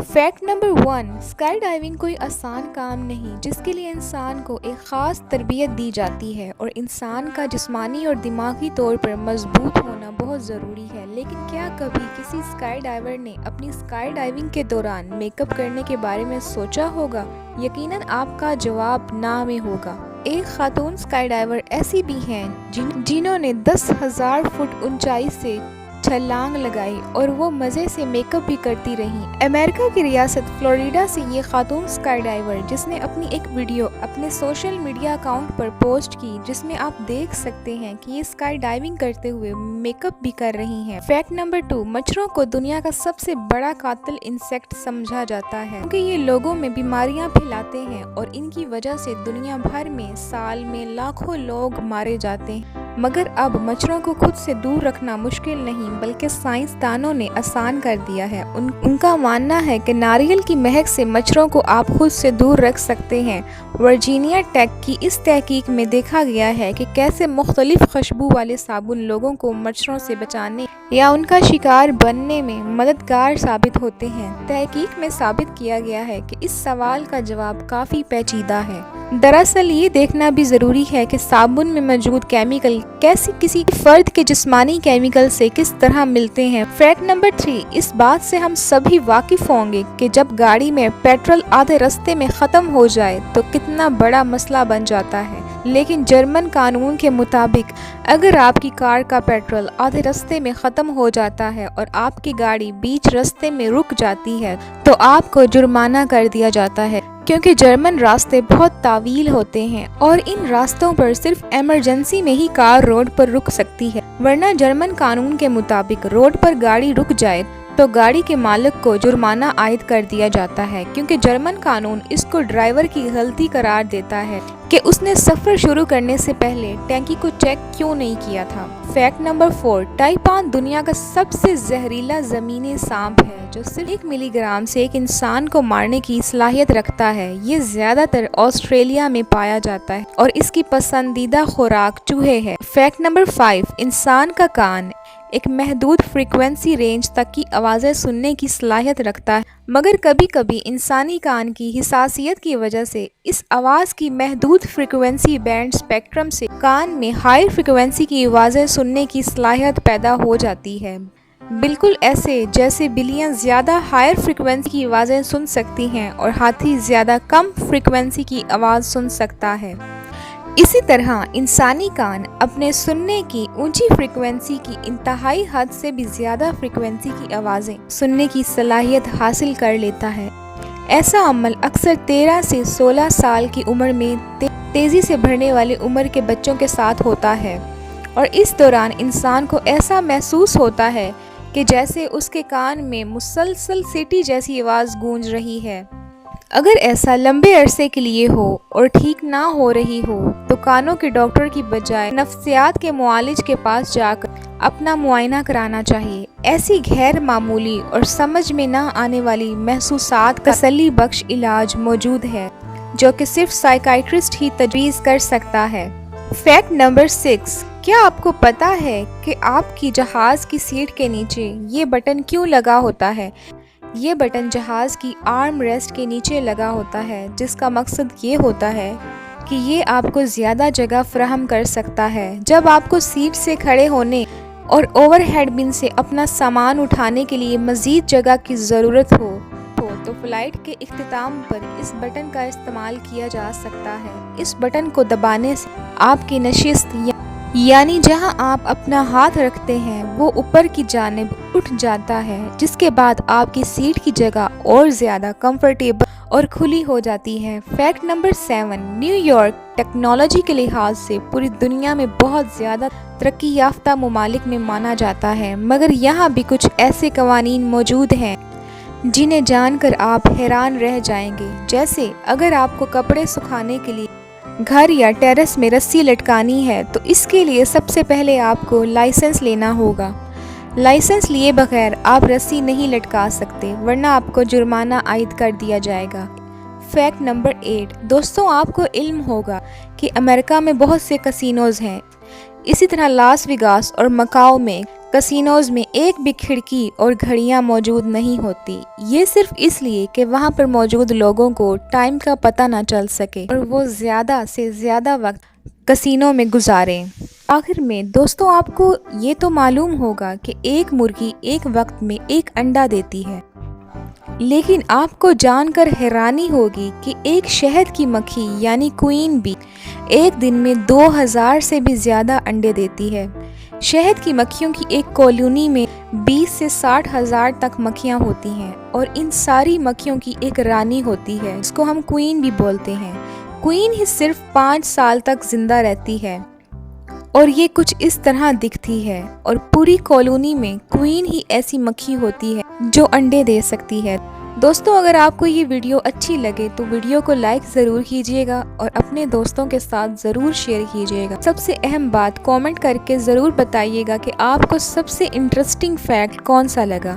Fact number 1، sky diving کوئی آسان کام نہیں جس کے لیے انسان کو ایک خاص تربیت دی جاتی ہے اور انسان کا جسمانی اور دماغی طور پر مضبوط ہونا بہت ضروری ہے۔ لیکن کیا کبھی کسی اسکائی ڈائیور نے اپنی اسکائی ڈائیونگ کے دوران میک اپ کرنے کے بارے میں سوچا ہوگا؟ یقیناً آپ کا جواب نہ میں ہوگا۔ ایک خاتون اسکائی ڈائیور ایسی بھی ہیں جنہوں نے 10,000 فٹ اونچائی سے چھلانگ لگائی اور وہ مزے سے میک اپ بھی کرتی رہیں۔ امریکہ کی ریاست فلوریڈا سے یہ خاتون اسکائی ڈائیور جس نے اپنی ایک ویڈیو اپنے سوشل میڈیا اکاؤنٹ پر پوسٹ کی جس میں آپ دیکھ سکتے ہیں کہ یہ اسکائی ڈائیونگ کرتے ہوئے میک اپ بھی کر رہی ہیں۔ فیکٹ نمبر 2، مچھروں کو دنیا کا سب سے بڑا قاتل انسیکٹ سمجھا جاتا ہے کیونکہ یہ لوگوں میں بیماریاں پھیلاتے ہیں اور ان کی وجہ سے دنیا بھر میں سال میں لاکھوں لوگ مارے جاتے ہیں۔ مگر اب مچھروں کو خود سے دور رکھنا مشکل نہیں بلکہ سائنسدانوں نے آسان کر دیا ہے۔ ان کا ماننا ہے کہ ناریل کی مہک سے مچھروں کو آپ خود سے دور رکھ سکتے ہیں۔ ورجینیا ٹیک کی اس تحقیق میں دیکھا گیا ہے کہ کیسے مختلف خوشبو والے صابن لوگوں کو مچھروں سے بچانے یا ان کا شکار بننے میں مددگار ثابت ہوتے ہیں۔ تحقیق میں ثابت کیا گیا ہے کہ اس سوال کا جواب کافی پیچیدہ ہے۔ دراصل یہ دیکھنا بھی ضروری ہے کہ صابن میں موجود کیمیکل کسی فرد کے جسمانی کیمیکل سے کس طرح ملتے ہیں۔ فیکٹ نمبر 3، اس بات سے ہم سبھی واقف ہوں گے کہ جب گاڑی میں پیٹرول آدھے راستے میں ختم ہو جائے تو کتنا بڑا مسئلہ بن جاتا ہے۔ لیکن جرمن قانون کے مطابق اگر آپ کی کار کا پیٹرول آدھے راستے میں ختم ہو جاتا ہے اور آپ کی گاڑی بیچ راستے میں رک جاتی ہے تو آپ کو جرمانہ کر دیا جاتا ہے کیونکہ جرمن راستے بہت طویل ہوتے ہیں اور ان راستوں پر صرف ایمرجنسی میں ہی کار روڈ پر رک سکتی ہے، ورنہ جرمن قانون کے مطابق روڈ پر گاڑی رک جائے تو گاڑی کے مالک کو جرمانہ عائد کر دیا جاتا ہے کیونکہ جرمن قانون اس کو ڈرائیور کی غلطی قرار دیتا ہے کہ اس نے سفر شروع کرنے سے پہلے ٹینکی کو چیک کیوں نہیں کیا تھا۔ فیکٹ نمبر 4، ٹائپان دنیا کا سب سے زہریلا زمینی سانپ ہے جو صرف 1 ملی گرام سے ایک انسان کو مارنے کی صلاحیت رکھتا ہے۔ یہ زیادہ تر آسٹریلیا میں پایا جاتا ہے اور اس کی پسندیدہ خوراک چوہے ہے۔ فیکٹ نمبر 5، انسان کا کان ایک محدود فریکوینسی رینج تک کی آوازیں سننے کی صلاحیت رکھتا ہے، مگر کبھی کبھی انسانی کان کی حساسیت کی وجہ سے اس آواز کی محدود فریکوینسی بینڈ اسپیکٹرم سے کان میں ہائی فریکوینسی کی آوازیں سننے کی صلاحیت پیدا ہو جاتی ہے، بالکل ایسے جیسے بلیاں زیادہ ہائر فریکوینسی کی آوازیں سن سکتی ہیں اور ہاتھی زیادہ کم فریکوینسی کی آواز سن سکتا ہے۔ اسی طرح انسانی کان اپنے سننے کی اونچی فریکوینسی کی انتہائی حد سے بھی زیادہ فریکوینسی کی آوازیں سننے کی صلاحیت حاصل کر لیتا ہے۔ ایسا عمل اکثر 13 سے 16 سال کی عمر میں تیزی سے بڑھنے والے عمر کے بچوں کے ساتھ ہوتا ہے اور اس دوران انسان کو ایسا محسوس ہوتا ہے کہ جیسے اس کے کان میں مسلسل سیٹی جیسی آواز گونج رہی ہے۔ اگر ایسا لمبے عرصے کے لیے ہو اور ٹھیک نہ ہو رہی ہو تو کانوں کے ڈاکٹر کی بجائے نفسیات کے معالج کے پاس جا کر اپنا معائنہ کرانا چاہیے۔ ایسی غیر معمولی اور سمجھ میں نہ آنے والی محسوسات کا تسلی بخش علاج موجود ہے جو کہ صرف سائیکائٹرسٹ ہی تجویز کر سکتا ہے۔ فیکٹ نمبر 6، کیا آپ کو پتا ہے کہ آپ کی جہاز کی سیٹ کے نیچے یہ بٹن کیوں لگا ہوتا ہے؟ یہ بٹن جہاز کی آرم ریسٹ کے نیچے لگا ہوتا ہے جس کا مقصد یہ ہوتا ہے کہ یہ آپ کو زیادہ جگہ فراہم کر سکتا ہے جب آپ کو سیٹ سے کھڑے ہونے اور اوور ہیڈ بن سے اپنا سامان اٹھانے کے لیے مزید جگہ کی ضرورت ہو تو فلائٹ کے اختتام پر اس بٹن کا استعمال کیا جا سکتا ہے۔ اس بٹن کو دبانے سے آپ کی نشست یعنی جہاں آپ اپنا ہاتھ رکھتے ہیں وہ اوپر کی جانب اٹھ جاتا ہے جس کے بعد آپ کی سیٹ کی جگہ اور زیادہ کمفرٹیبل اور کھلی ہو جاتی ہے۔ Fact number 7، new York technology کے لحاظ سے پوری دنیا میں بہت زیادہ ترقی یافتہ ممالک میں مانا جاتا ہے، مگر یہاں بھی کچھ ایسے قوانین موجود ہیں جنہیں جان کر آپ حیران رہ جائیں گے، جیسے اگر آپ کو کپڑے سکھانے کے لیے گھر یا ٹیرس میں رسی لٹکانی ہے تو اس کے لیے سب سے پہلے آپ کو لائسنس لینا ہوگا۔ لائسنس لیے بغیر آپ رسی نہیں لٹکا سکتے ورنہ آپ کو جرمانہ عائد کر دیا جائے گا۔ فیکٹ نمبر 8، دوستوں آپ کو علم ہوگا کہ امریکہ میں بہت سے کسینوز ہیں، اسی طرح لاس ویگاس اور مکاؤ میں کسینوز میں ایک بھی کھڑکی اور گھڑیاں موجود نہیں ہوتی، یہ صرف اس لیے کہ وہاں پر موجود لوگوں کو ٹائم کا پتہ نہ چل سکے اور وہ زیادہ سے زیادہ وقت کسینو میں گزاریں۔ آخر میں دوستوں، آپ کو یہ تو معلوم ہوگا کہ ایک مرغی ایک وقت میں ایک انڈا دیتی ہے، لیکن آپ کو جان کر حیرانی ہوگی کہ ایک شہد کی مکھی یعنی کوئین بی ایک دن میں 2000 سے بھی زیادہ انڈے دیتی ہے۔ شہد کی مکھیوں کی ایک کالونی میں 20 سے 60 ہزار تک مکھیاں ہوتی ہیں اور ان ساری مکھیوں کی ایک رانی ہوتی ہے جس کو ہم کوئین بھی بولتے ہیں۔ کوئین ہی صرف 5 سال تک زندہ رہتی ہے اور یہ کچھ اس طرح دکھتی ہے، اور پوری کالونی میں کوئین ہی ایسی مکھی ہوتی ہے جو انڈے دے سکتی ہے۔ دوستوں، اگر آپ کو یہ ویڈیو اچھی لگے تو ویڈیو کو لائک ضرور کیجیے گا اور اپنے دوستوں کے ساتھ ضرور شیئر کیجیے گا۔ سب سے اہم بات، کامنٹ کر کے ضرور بتائیے گا کہ آپ کو سب سے انٹرسٹنگ فیکٹ کون سا لگا۔